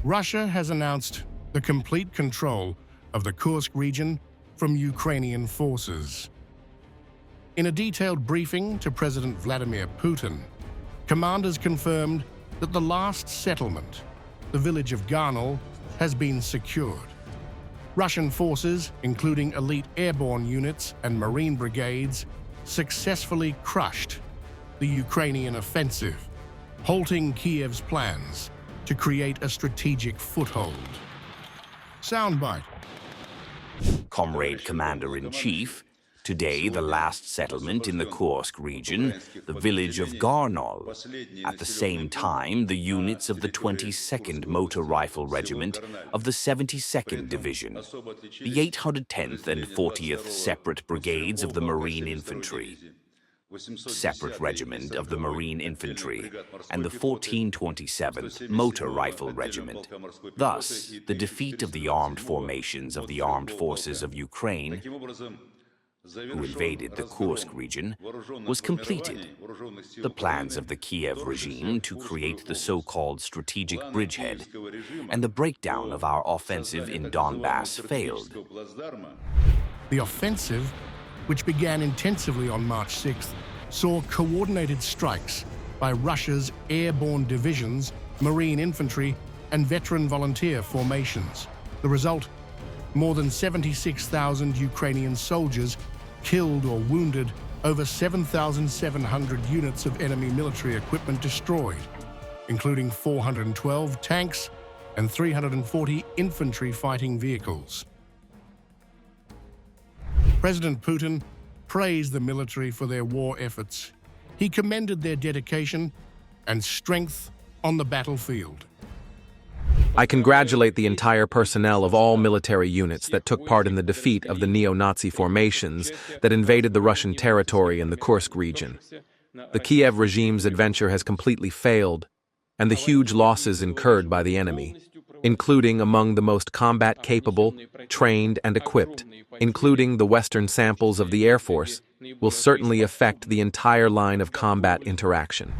Russia has announced the complete control of the Kursk region from Ukrainian forces. In a detailed briefing to President Vladimir Putin, commanders confirmed that the last settlement, the village of Garnal, has been secured. Russian forces, including elite airborne units and marine brigades, successfully crushed the Ukrainian offensive, halting Kiev's plans to create a strategic foothold. Soundbite. Comrade Commander-in-Chief, today the last settlement in the Kursk region, the village of Garnal. At the same time, the units of the 22nd Motor Rifle Regiment of the 72nd Division, the 810th and 40th Separate Brigades of the Marine Infantry, Separate Regiment of the Marine Infantry, and the 1427th Motor Rifle Regiment. Thus, the defeat of the armed formations of the armed forces of Ukraine, who invaded the Kursk region, was completed. The plans of the Kiev regime to create the so-called strategic bridgehead and the breakdown of our offensive in Donbass failed. The offensive, which began intensively on March 6th, saw coordinated strikes by Russia's airborne divisions, marine infantry, and veteran volunteer formations. The result, more than 76,000 Ukrainian soldiers killed or wounded, over 7,700 units of enemy military equipment destroyed, including 412 tanks and 340 infantry fighting vehicles. President Putin praised the military for their war efforts. He commended their dedication and strength on the battlefield. I congratulate the entire personnel of all military units that took part in the defeat of the neo-Nazi formations that invaded the Russian territory in the Kursk region. The Kiev regime's adventure has completely failed, and the huge losses incurred by the enemy, including among the most combat-capable, trained, and equipped, including the Western samples of the Air Force, will certainly affect the entire line of combat interaction.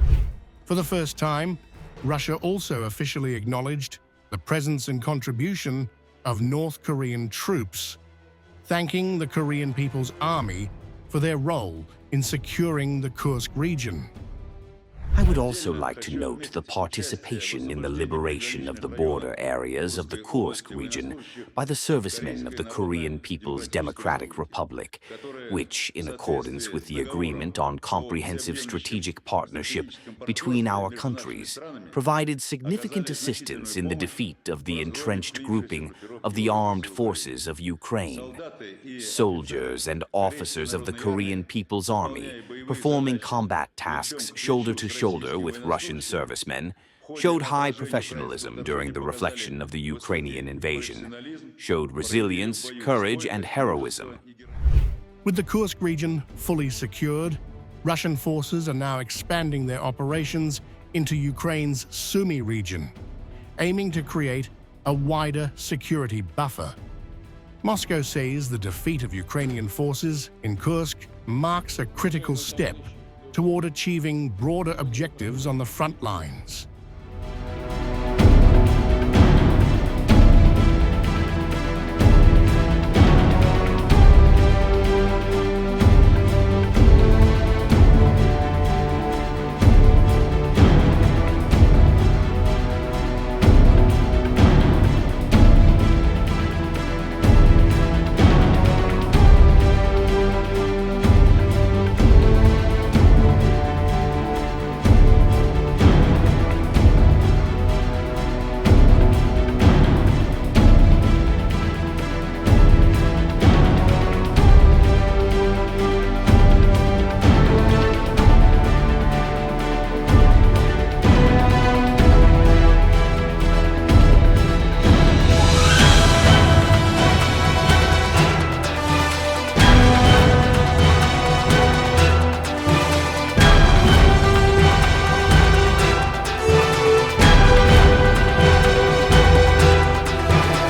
For the first time, Russia also officially acknowledged the presence and contribution of North Korean troops, thanking the Korean People's Army for their role in securing the Kursk region. I would also like to note the participation in the liberation of the border areas of the Kursk region by the servicemen of the Korean People's Democratic Republic, which, in accordance with the agreement on comprehensive strategic partnership between our countries, provided significant assistance in the defeat of the entrenched grouping of the armed forces of Ukraine. Soldiers and officers of the Korean People's Army, performing combat tasks shoulder to shoulder with Russian servicemen, showed high professionalism during the reflection of the Ukrainian invasion, showed resilience, courage, and heroism. With the Kursk region fully secured, Russian forces are now expanding their operations into Ukraine's Sumy region, aiming to create a wider security buffer. Moscow says the defeat of Ukrainian forces in Kursk marks a critical step toward achieving broader objectives on the front lines.